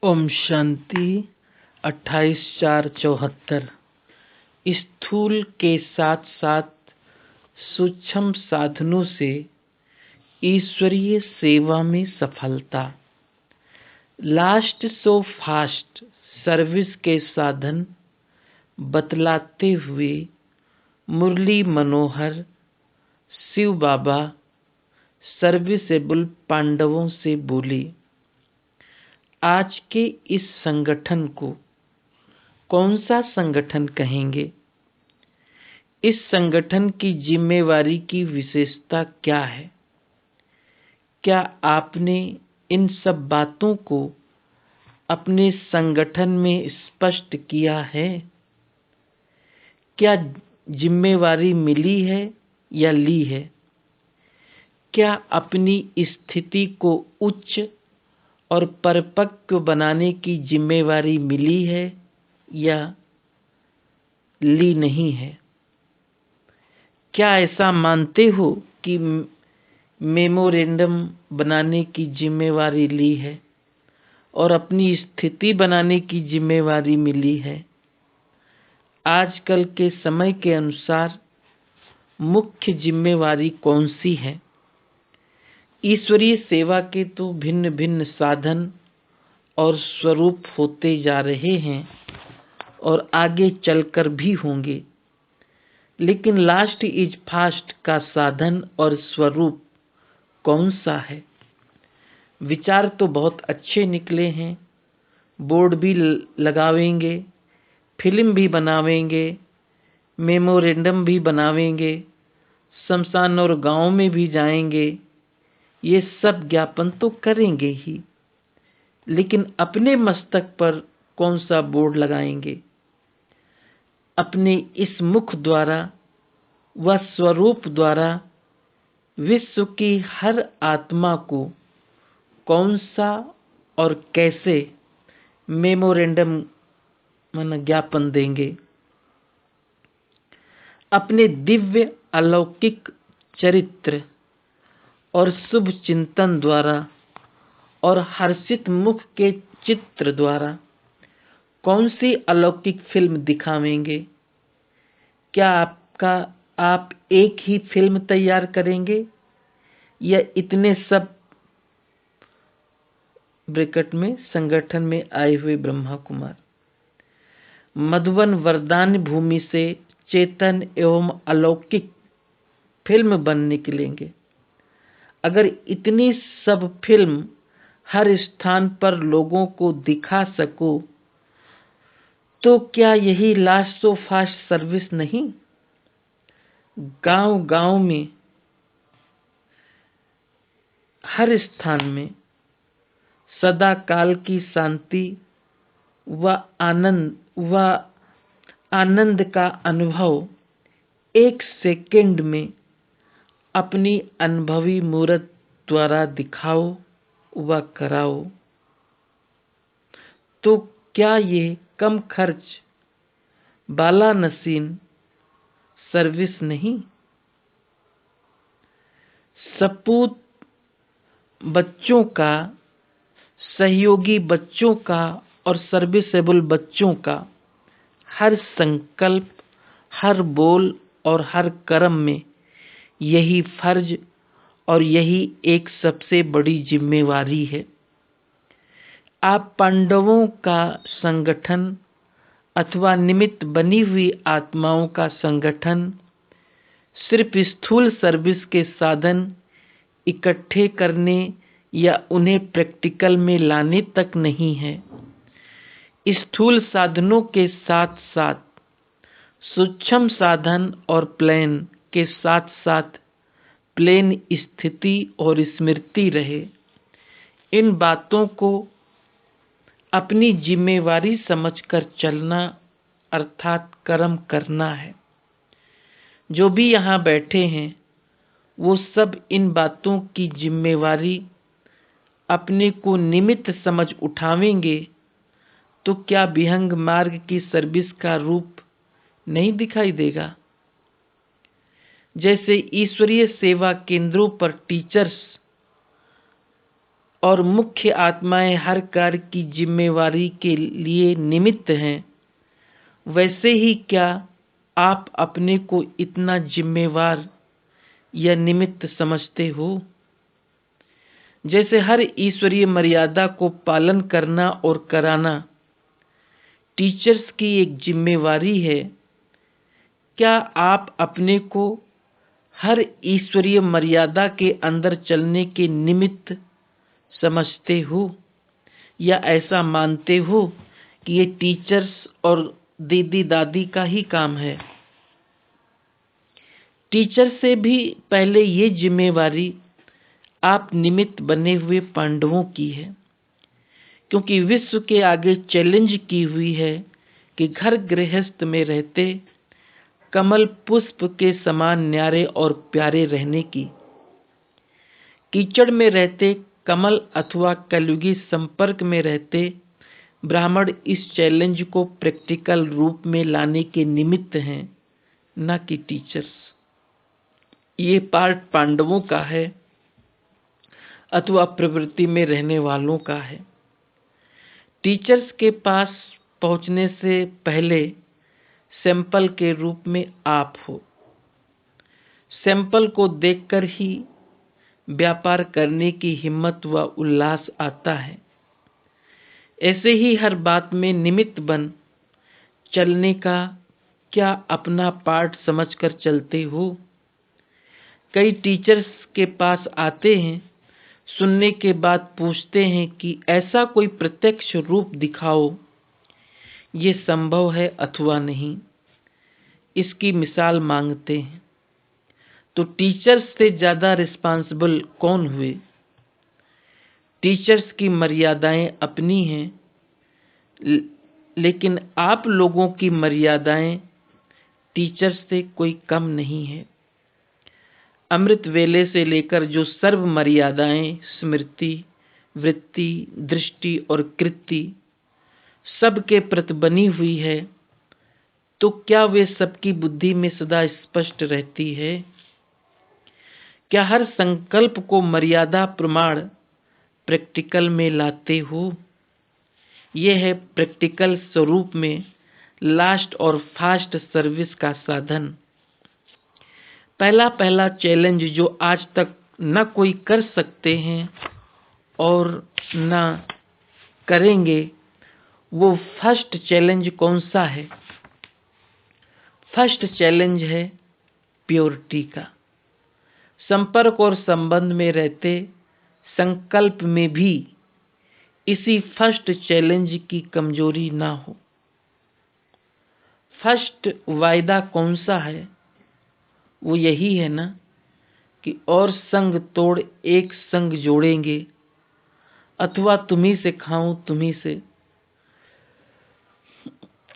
ओम शांति। 28/4/74। स्थूल के साथ साथ सूक्ष्म साधनों से ईश्वरीय सेवा में सफलता। लास्ट सो फास्ट सर्विस के साधन बतलाते हुए मुरली मनोहर शिव बाबा सर्विसेबल पांडवों से बोले, आज के इस संगठन को कौन सा संगठन कहेंगे? इस संगठन की जिम्मेवारी की विशेषता क्या है? क्या आपने इन सब बातों को अपने संगठन में स्पष्ट किया है? क्या जिम्मेवारी मिली है या ली है? क्या अपनी स्थिति को उच्च और परिपक्व बनाने की जिम्मेवारी मिली है या ली नहीं है? क्या ऐसा मानते हो कि मेमोरेंडम बनाने की जिम्मेवारी ली है और अपनी स्थिति बनाने की जिम्मेवारी मिली है? आजकल के समय के अनुसार मुख्य जिम्मेवारी कौन सी है? ईश्वरीय सेवा के तो भिन्न भिन्न साधन और स्वरूप होते जा रहे हैं और आगे चलकर भी होंगे, लेकिन लास्ट इज फास्ट का साधन और स्वरूप कौन सा है? विचार तो बहुत अच्छे निकले हैं, बोर्ड भी लगावेंगे, फिल्म भी बनावेंगे, मेमोरेंडम भी बनावेंगे, शमशान और गांव में भी जाएंगे, ये सब ज्ञापन तो करेंगे ही, लेकिन अपने मस्तक पर कौन सा बोर्ड लगाएंगे? अपने इस मुख द्वारा व स्वरूप द्वारा विश्व की हर आत्मा को कौन सा और कैसे मेमोरेंडम ज्ञापन देंगे? अपने दिव्य अलौकिक चरित्र और शुभ चिंतन द्वारा और हर्षित मुख के चित्र द्वारा कौन सी अलौकिक फिल्म दिखावेंगे? क्या आप एक ही फिल्म तैयार करेंगे या इतने सब ब्रैकेट में संगठन में आए हुए ब्रह्मा कुमार मधुवन वरदान भूमि से चेतन एवं अलौकिक फिल्म बन निकलेंगे? अगर इतनी सब फिल्म हर स्थान पर लोगों को दिखा सको तो क्या यही लास्ट सो फास्ट सर्विस नहीं? गांव गांव में, हर स्थान में सदा काल की शांति व आनंद का अनुभव एक सेकंड में अपनी अनुभवी मूर्त द्वारा दिखाओ व कराओ, तो क्या ये कम खर्च बाला नसीन सर्विस नहीं? सपूत बच्चों का, सहयोगी बच्चों का और सर्विसेबल बच्चों का हर संकल्प, हर बोल और हर कर्म में यही फर्ज और यही एक सबसे बड़ी जिम्मेवारी है। आप पांडवों का संगठन अथवा निमित्त बनी हुई आत्माओं का संगठन सिर्फ स्थूल सर्विस के साधन इकट्ठे करने या उन्हें प्रैक्टिकल में लाने तक नहीं है। स्थूल साधनों के साथ साथ सूक्ष्म साधन और प्लेन के साथ साथ प्लेन स्थिति और स्मृति रहे। इन बातों को अपनी जिम्मेवारी समझकर चलना अर्थात कर्म करना है। जो भी यहाँ बैठे हैं वो सब इन बातों की जिम्मेवारी अपने को निमित्त समझ उठावेंगे तो क्या विहंग मार्ग की सर्विस का रूप नहीं दिखाई देगा? जैसे ईश्वरीय सेवा केंद्रों पर टीचर्स और मुख्य आत्माएं हर कार्य की जिम्मेवारी के लिए निमित्त हैं, वैसे ही क्या आप अपने को इतना जिम्मेवार या निमित्त समझते हो? जैसे हर ईश्वरीय मर्यादा को पालन करना और कराना टीचर्स की एक जिम्मेवारी है, क्या आप अपने को हर ईश्वरीय मर्यादा के अंदर चलने के निमित्त समझते हो, या ऐसा मानते हो कि ये टीचर्स और दीदी दादी का ही काम है? टीचर से भी पहले ये जिम्मेवारी आप निमित्त बने हुए पांडवों की है, क्योंकि विश्व के आगे चैलेंज की हुई है कि घर गृहस्थ में रहते कमल पुष्प के समान न्यारे और प्यारे रहने की, कीचड़ में रहते कमल अथवा कलयुगी संपर्क में रहते ब्राह्मण इस चैलेंज को प्रैक्टिकल रूप में लाने के निमित्त हैं, न कि टीचर्स। ये पार्ट पांडवों का है अथवा प्रवृत्ति में रहने वालों का है। टीचर्स के पास पहुंचने से पहले सैंपल के रूप में आप हो। सैंपल को देखकर ही व्यापार करने की हिम्मत व उल्लास आता है। ऐसे ही हर बात में निमित्त बन चलने का क्या अपना पार्ट समझकर चलते हो? कई टीचर्स के पास आते हैं, सुनने के बाद पूछते हैं कि ऐसा कोई प्रत्यक्ष रूप दिखाओ, ये संभव है अथवा नहीं, इसकी मिसाल मांगते हैं। तो टीचर्स से ज़्यादा रिस्पांसिबल कौन हुए? टीचर्स की मर्यादाएं अपनी हैं, लेकिन आप लोगों की मर्यादाएं टीचर्स से कोई कम नहीं है। अमृत वेले से लेकर जो सर्व मर्यादाएं स्मृति, वृत्ति, दृष्टि और कृति सबके प्रति बनी हुई है, तो क्या वे सबकी बुद्धि में सदा स्पष्ट रहती है? क्या हर संकल्प को मर्यादा प्रमाण प्रैक्टिकल में लाते हो? यह है प्रैक्टिकल स्वरूप में लास्ट और फास्ट सर्विस का साधन। पहला चैलेंज जो आज तक न कोई कर सकते हैं और न करेंगे, वो फर्स्ट चैलेंज कौन सा है? फर्स्ट चैलेंज है प्योरिटी का। संपर्क और संबंध में रहते संकल्प में भी इसी फर्स्ट चैलेंज की कमजोरी ना हो। फर्स्ट वायदा कौन सा है? वो यही है ना कि और संग तोड़ एक संग जोड़ेंगे, अथवा तुम्ही से खाऊं तुम्ही से,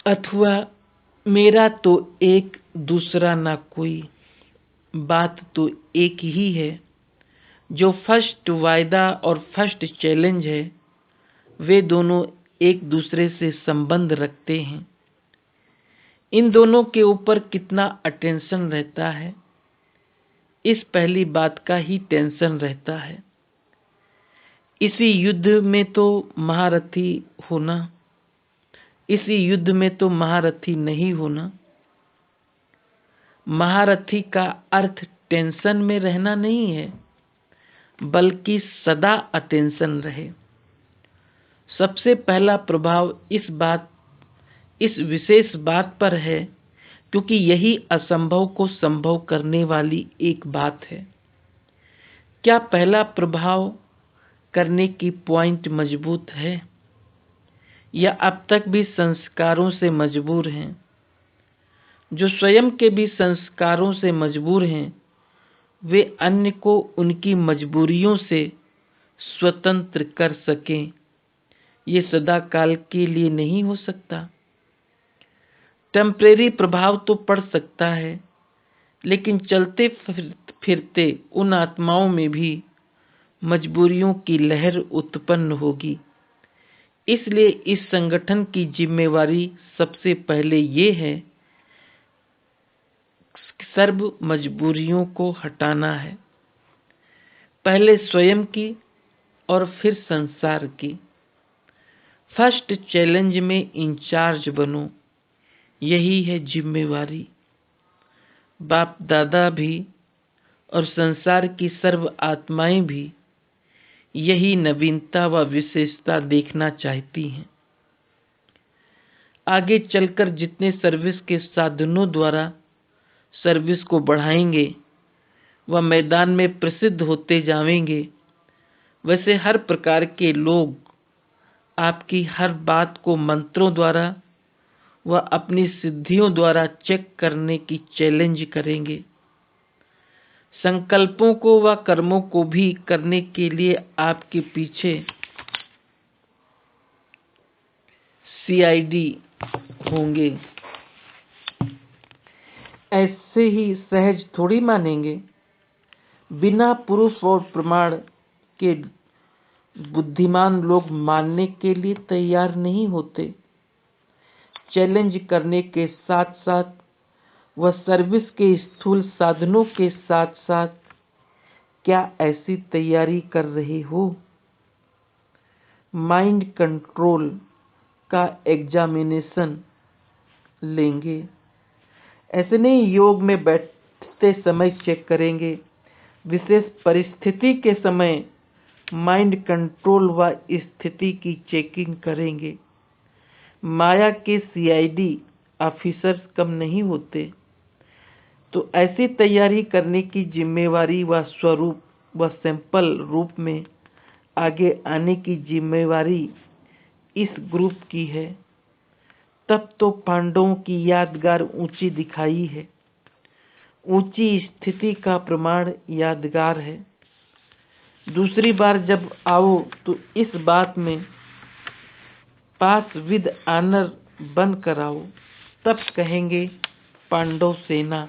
अथवा मेरा तो एक दूसरा ना कोई। बात तो एक ही है। जो फर्स्ट वायदा और फर्स्ट चैलेंज है, वे दोनों एक दूसरे से संबंध रखते हैं। इन दोनों के ऊपर कितना अटेंशन रहता है, इस पहली बात का ही टेंशन रहता है। इसी युद्ध में तो महारथी होना, इसी युद्ध में तो महारथी नहीं होना। महारथी का अर्थ टेंशन में रहना नहीं है, बल्कि सदा अटेंशन रहे। सबसे पहला प्रभाव इस विशेष बात पर है, क्योंकि यही असंभव को संभव करने वाली एक बात है। क्या पहला प्रभाव करने की पॉइंट मजबूत है, या अब तक भी संस्कारों से मजबूर हैं? जो स्वयं के भी संस्कारों से मजबूर हैं, वे अन्य को उनकी मजबूरियों से स्वतंत्र कर सकें, ये सदा काल के लिए नहीं हो सकता। टेम्परेरी प्रभाव तो पड़ सकता है, लेकिन चलते फिरते उन आत्माओं में भी मजबूरियों की लहर उत्पन्न होगी। इसलिए इस संगठन की जिम्मेवारी सबसे पहले ये है, सर्व मजबूरियों को हटाना है। पहले स्वयं की और फिर संसार की। फर्स्ट चैलेंज में इंचार्ज बनो, यही है जिम्मेवारी। बाप दादा भी और संसार की सर्व आत्माएं भी यही नवीनता व विशेषता देखना चाहती हैं। आगे चलकर जितने सर्विस के साधनों द्वारा सर्विस को बढ़ाएंगे व मैदान में प्रसिद्ध होते जाएंगे, वैसे हर प्रकार के लोग आपकी हर बात को मंत्रों द्वारा व अपनी सिद्धियों द्वारा चेक करने की चैलेंज करेंगे। संकल्पों को व कर्मों को भी करने के लिए आपके पीछे सीआईडी होंगे। ऐसे ही सहज थोड़ी मानेंगे। बिना प्रूफ और प्रमाण के बुद्धिमान लोग मानने के लिए तैयार नहीं होते। चैलेंज करने के साथ साथ व सर्विस के स्थूल साधनों के साथ साथ क्या ऐसी तैयारी कर रहे हो? माइंड कंट्रोल का एग्जामिनेशन लेंगे। ऐसे नहीं योग में बैठते समय चेक करेंगे, विशेष परिस्थिति के समय माइंड कंट्रोल व स्थिति की चेकिंग करेंगे। माया के सीआईडी ऑफिसर्स कम नहीं होते, तो ऐसी तैयारी करने की जिम्मेवारी व स्वरूप व सैंपल रूप में आगे आने की जिम्मेवारी इस ग्रुप की है। तब तो पांडवों की यादगार ऊंची दिखाई है। ऊंची स्थिति का प्रमाण यादगार है। दूसरी बार जब आओ तो इस बात में पास विद ऑनर बन कर आओ, तब कहेंगे पांडव सेना।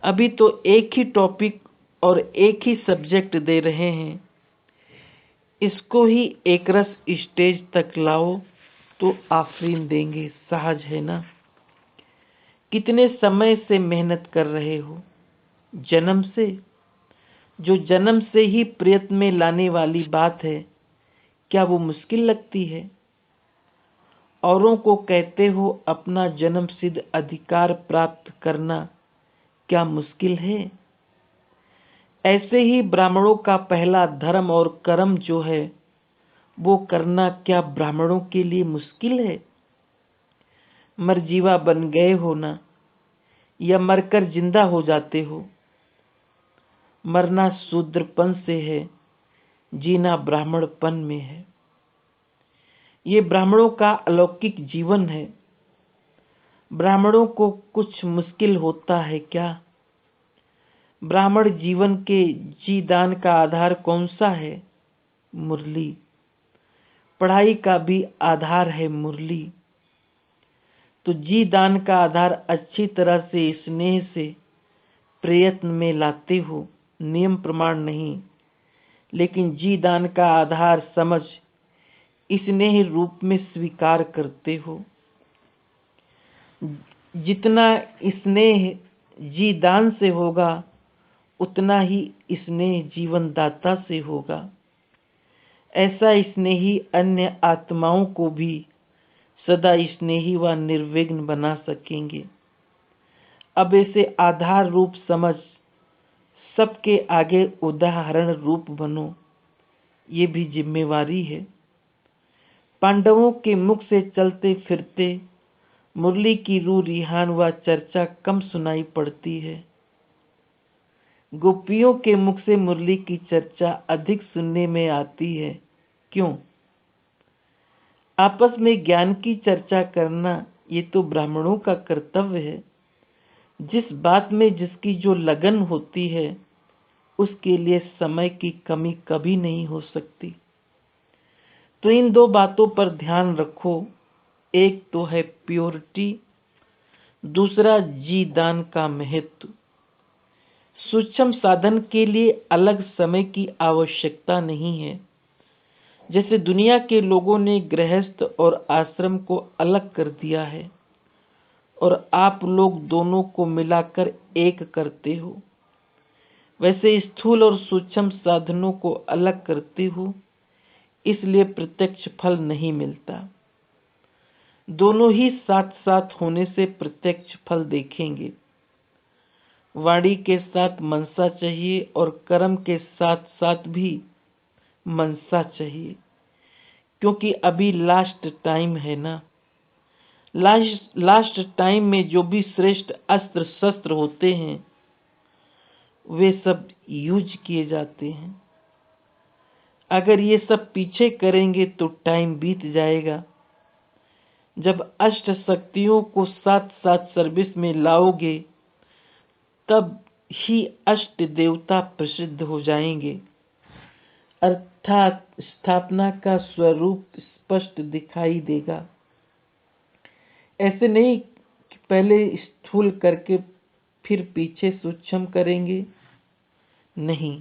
अभी तो एक ही टॉपिक और एक ही सब्जेक्ट दे रहे हैं, इसको ही एक रस स्टेज तक लाओ तो आफरीन देंगे। सहज है ना? कितने समय से मेहनत कर रहे हो? जन्म से। जो जन्म से ही प्रयत्न में लाने वाली बात है, क्या वो मुश्किल लगती है? औरों को कहते हो अपना जन्म सिद्ध अधिकार प्राप्त करना क्या मुश्किल है? ऐसे ही ब्राह्मणों का पहला धर्म और कर्म जो है वो करना क्या ब्राह्मणों के लिए मुश्किल है? मरजीवा बन गए हो ना, या मरकर जिंदा हो जाते हो। मरना शूद्रपन से है, जीना ब्राह्मणपन में है। ये ब्राह्मणों का अलौकिक जीवन है। ब्राह्मणों को कुछ मुश्किल होता है क्या? ब्राह्मण जीवन के जीदान का आधार कौन सा है? मुरली। पढ़ाई का भी आधार है मुरली। तो जी दान का आधार अच्छी तरह से स्नेह से प्रयत्न में लाते हो, नियम प्रमाण नहीं, लेकिन जी दान का आधार समझ स्नेह रूप में स्वीकार करते हो। जितना स्नेह जी दान से होगा उतना ही स्नेह जीवन दाता से होगा। ऐसा स्नेही अन्य आत्माओं को भी सदा स्नेही व निर्विघ्न बना सकेंगे। अब ऐसे आधार रूप समझ सबके आगे उदाहरण रूप बनो, ये भी जिम्मेवारी है। पांडवों के मुख से चलते फिरते मुरली की रूह रिहान व चर्चा कम सुनाई पड़ती है। गोपियों के मुख से मुरली की चर्चा अधिक सुनने में आती है। क्यों? आपस में ज्ञान की चर्चा करना ये तो ब्राह्मणों का कर्तव्य है। जिस बात में जिसकी जो लगन होती है उसके लिए समय की कमी कभी नहीं हो सकती। तो इन दो बातों पर ध्यान रखो। एक तो है प्योरिटी, दूसरा जी दान का महत्व। सूक्ष्म साधन के लिए अलग समय की आवश्यकता नहीं है। जैसे दुनिया के लोगों ने गृहस्थ और आश्रम को अलग कर दिया है और आप लोग दोनों को मिलाकर एक करते हो। वैसे स्थूल और सूक्ष्म साधनों को अलग करती हूँ, इसलिए प्रत्यक्ष फल नहीं मिलता। दोनों ही साथ साथ होने से प्रत्यक्ष फल देखेंगे। वाणी के साथ मनसा चाहिए और कर्म के साथ साथ भी मनसा चाहिए, क्योंकि अभी लास्ट टाइम है ना। लास्ट टाइम में जो भी श्रेष्ठ अस्त्र शस्त्र होते हैं वे सब यूज किए जाते हैं। अगर ये सब पीछे करेंगे तो टाइम बीत जाएगा। जब अष्ट शक्तियों को साथ साथ सर्विस में लाओगे तब ही अष्ट देवता प्रसिद्ध हो जाएंगे, अर्थात स्थापना का स्वरूप स्पष्ट दिखाई देगा। ऐसे नहीं कि पहले स्थूल करके फिर पीछे सूक्ष्म करेंगे, नहीं,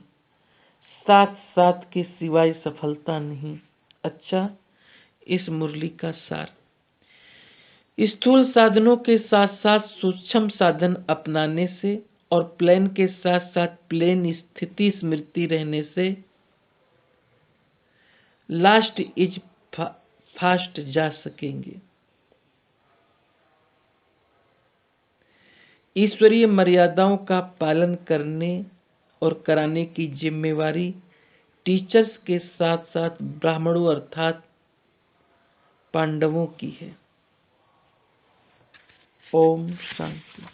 साथ साथ के सिवाय सफलता नहीं। अच्छा, इस मुरली का सार, स्थूल साधनों के साथ साथ सूक्ष्म साधन अपनाने से और प्लेन के साथ साथ प्लेन स्थिति स्मृति रहने से लास्ट इज फास्ट जा सकेंगे। ईश्वरीय मर्यादाओं का पालन करने और कराने की जिम्मेवारी टीचर्स के साथ साथ ब्राह्मणों अर्थात पांडवों की है। ओम शांति।